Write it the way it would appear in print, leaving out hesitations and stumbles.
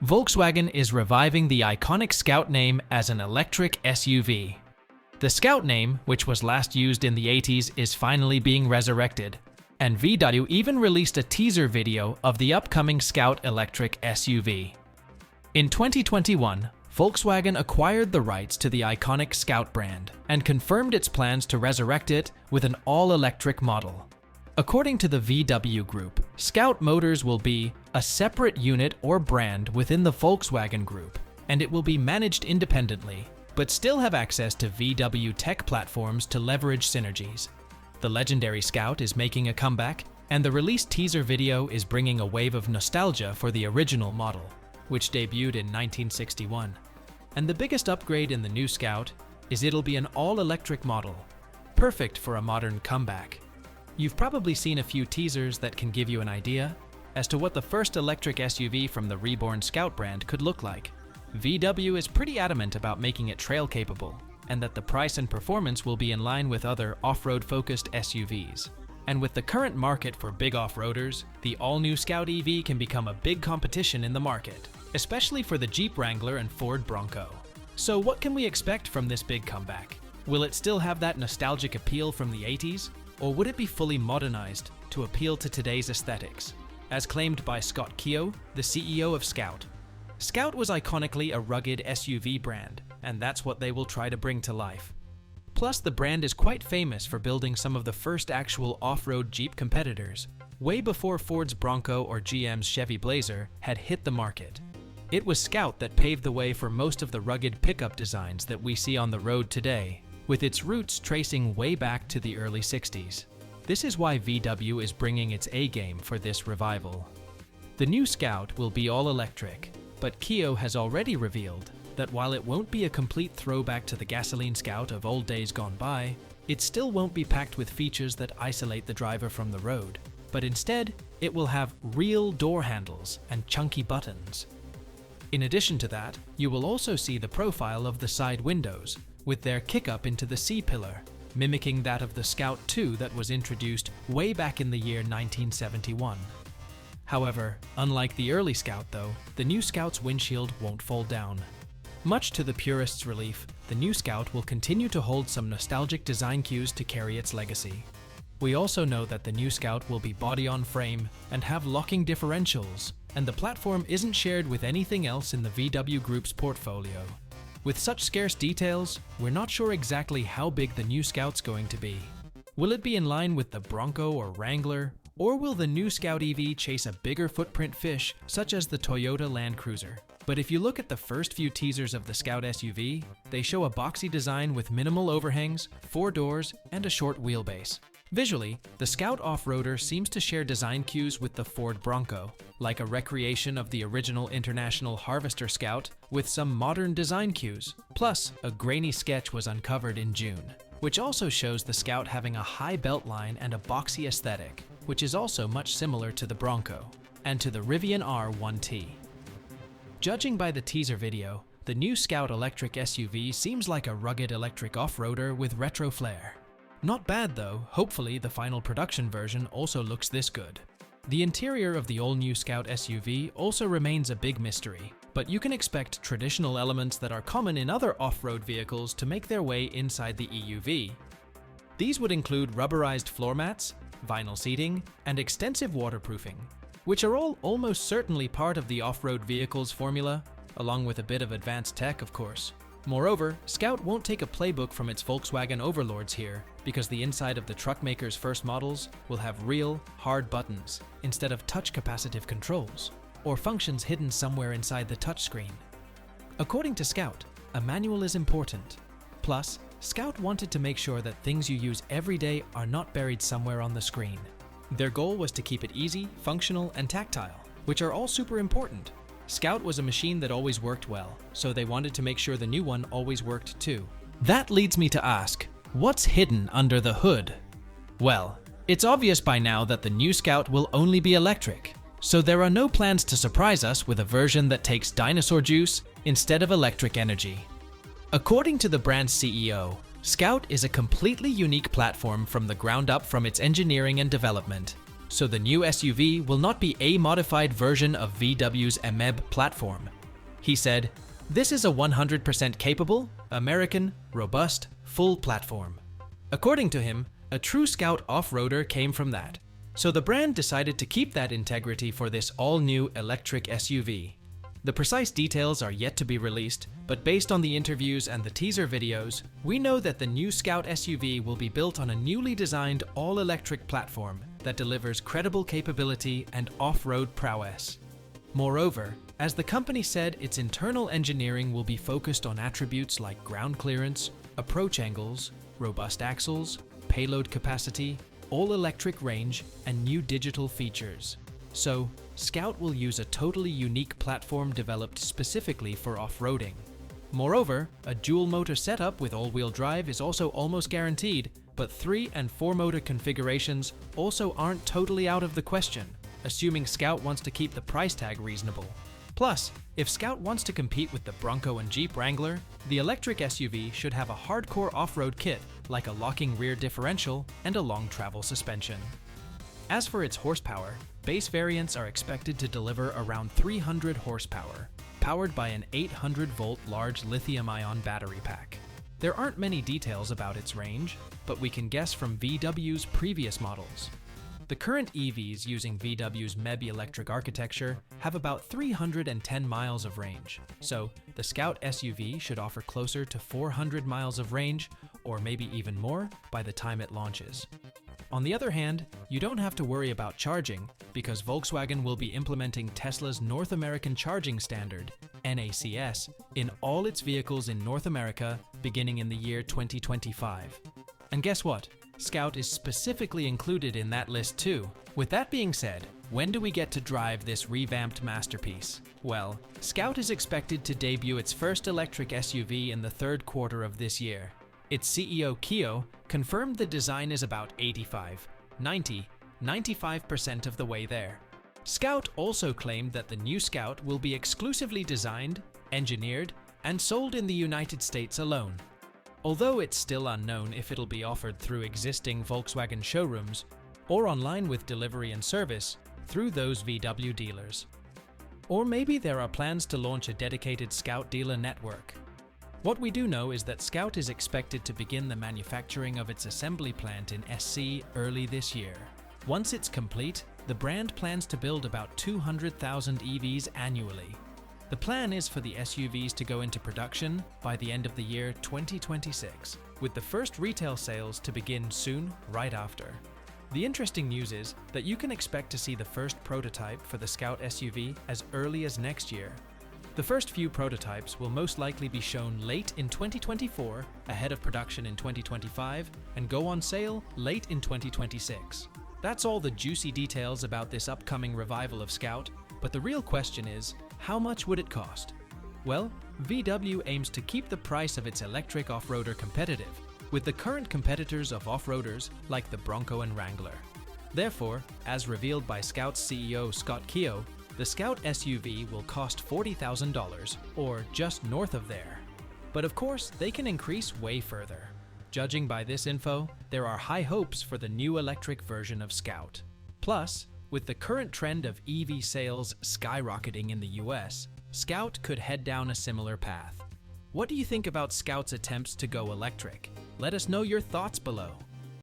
Volkswagen is reviving the iconic Scout name as an electric SUV. The Scout name, which was last used in the 80s, is finally being resurrected, and VW even released a teaser video of the upcoming Scout electric SUV. In 2021, Volkswagen acquired the rights to the iconic Scout brand and confirmed its plans to resurrect it with an all-electric model. According to the VW Group, Scout Motors will be a separate unit or brand within the Volkswagen Group, and it will be managed independently, but still have access to VW tech platforms to leverage synergies. The legendary Scout is making a comeback, and the released teaser video is bringing a wave of nostalgia for the original model, which debuted in 1961. And the biggest upgrade in the new Scout is it'll be an all-electric model, perfect for a modern comeback. You've probably seen a few teasers that can give you an idea as to what the first electric SUV from the reborn Scout brand could look like. VW is pretty adamant about making it trail-capable, and that the price and performance will be in line with other off-road-focused SUVs. And with the current market for big off-roaders, the all-new Scout EV can become a big competition in the market, especially for the Jeep Wrangler and Ford Bronco. So what can we expect from this big comeback? Will it still have that nostalgic appeal from the 80s? Or would it be fully modernized to appeal to today's aesthetics? As claimed by Scott Keogh, the CEO of Scout, Scout was iconically a rugged SUV brand, and that's what they will try to bring to life. Plus, the brand is quite famous for building some of the first actual off-road Jeep competitors, way before Ford's Bronco or GM's Chevy Blazer had hit the market. It was Scout that paved the way for most of the rugged pickup designs that we see on the road today, with its roots tracing way back to the early 60s. This is why VW is bringing its A-game for this revival. The new Scout will be all-electric, but Keogh has already revealed that while it won't be a complete throwback to the gasoline Scout of old days gone by, it still won't be packed with features that isolate the driver from the road, but instead, it will have real door handles and chunky buttons. In addition to that, you will also see the profile of the side windows, with their kick-up into the C-pillar, mimicking that of the Scout II that was introduced way back in the year 1971. However, unlike the early Scout though, the new Scout's windshield won't fold down. Much to the purists' relief, the new Scout will continue to hold some nostalgic design cues to carry its legacy. We also know that the new Scout will be body-on-frame and have locking differentials, and the platform isn't shared with anything else in the VW Group's portfolio. With such scarce details, we're not sure exactly how big the new Scout's going to be. Will it be in line with the Bronco or Wrangler, or will the new Scout EV chase a bigger footprint fish such as the Toyota Land Cruiser? But if you look at the first few teasers of the Scout SUV, they show a boxy design with minimal overhangs, 4 doors, and a short wheelbase. Visually, the Scout off-roader seems to share design cues with the Ford Bronco, like a recreation of the original International Harvester Scout with some modern design cues. Plus, a grainy sketch was uncovered in June, which also shows the Scout having a high belt line and a boxy aesthetic, which is also much similar to the Bronco, and to the Rivian R1T. Judging by the teaser video, the new Scout electric SUV seems like a rugged electric off-roader with retro flair. Not bad though, hopefully the final production version also looks this good. The interior of the all-new Scout SUV also remains a big mystery, but you can expect traditional elements that are common in other off-road vehicles to make their way inside the EUV. These would include rubberized floor mats, vinyl seating, and extensive waterproofing, which are all almost certainly part of the off-road vehicle's formula, along with a bit of advanced tech, of course. Moreover, Scout won't take a playbook from its Volkswagen overlords here, because the inside of the truck maker's first models will have real, hard buttons instead of touch capacitive controls, or functions hidden somewhere inside the touchscreen. According to Scout, a manual is important. Plus, Scout wanted to make sure that things you use every day are not buried somewhere on the screen. Their goal was to keep it easy, functional, and tactile, which are all super important. Scout was a machine that always worked well, so they wanted to make sure the new one always worked too. That leads me to ask, what's hidden under the hood? Well, it's obvious by now that the new Scout will only be electric, so there are no plans to surprise us with a version that takes dinosaur juice instead of electric energy. According to the brand's CEO, Scout is a completely unique platform from the ground up from its engineering and development. So the new SUV will not be a modified version of VW's EMEB platform. He said, "This is a 100% capable, American, robust, full platform." According to him, a true Scout off-roader came from that. So the brand decided to keep that integrity for this all-new electric SUV. The precise details are yet to be released, but based on the interviews and the teaser videos, we know that the new Scout SUV will be built on a newly designed all-electric platform that delivers credible capability and off-road prowess. Moreover, as the company said, its internal engineering will be focused on attributes like ground clearance, approach angles, robust axles, payload capacity, all-electric range, and new digital features. So, Scout will use a totally unique platform developed specifically for off-roading. Moreover, a dual-motor setup with all-wheel drive is also almost guaranteed, but 3- and 4-motor configurations also aren't totally out of the question, assuming Scout wants to keep the price tag reasonable. Plus, if Scout wants to compete with the Bronco and Jeep Wrangler, the electric SUV should have a hardcore off-road kit like a locking rear differential and a long travel suspension. As for its horsepower, base variants are expected to deliver around 300 horsepower, powered by an 800-volt large lithium-ion battery pack. There aren't many details about its range, but we can guess from VW's previous models. The current EVs using VW's MEB electric architecture have about 310 miles of range, so the Scout SUV should offer closer to 400 miles of range, or maybe even more, by the time it launches. On the other hand, you don't have to worry about charging, because Volkswagen will be implementing Tesla's North American Charging Standard, NACS, in all its vehicles in North America beginning in the year 2025. And guess what? Scout is specifically included in that list too. With that being said, when do we get to drive this revamped masterpiece? Well, Scout is expected to debut its first electric SUV in the third quarter of this year. Its CEO Kyo confirmed the design is about 95% of the way there. Scout also claimed that the new Scout will be exclusively designed, engineered, and sold in the United States alone. Although it's still unknown if it'll be offered through existing Volkswagen showrooms or online with delivery and service through those VW dealers. Or maybe there are plans to launch a dedicated Scout dealer network. What we do know is that Scout is expected to begin the manufacturing of its assembly plant in SC early this year. Once it's complete, the brand plans to build about 200,000 EVs annually. The plan is for the SUVs to go into production by the end of the year 2026, with the first retail sales to begin soon right after. The interesting news is that you can expect to see the first prototype for the Scout SUV as early as next year. The first few prototypes will most likely be shown late in 2024, ahead of production in 2025, and go on sale late in 2026. That's all the juicy details about this upcoming revival of Scout, but the real question is, how much would it cost? Well, VW aims to keep the price of its electric off-roader competitive with the current competitors of off-roaders like the Bronco and Wrangler. Therefore, as revealed by Scout's CEO Scott Kyo, the Scout SUV will cost $40,000, or just north of there. But of course, they can increase way further. Judging by this info, there are high hopes for the new electric version of Scout. Plus, with the current trend of EV sales skyrocketing in the US, Scout could head down a similar path. What do you think about Scout's attempts to go electric? Let us know your thoughts below.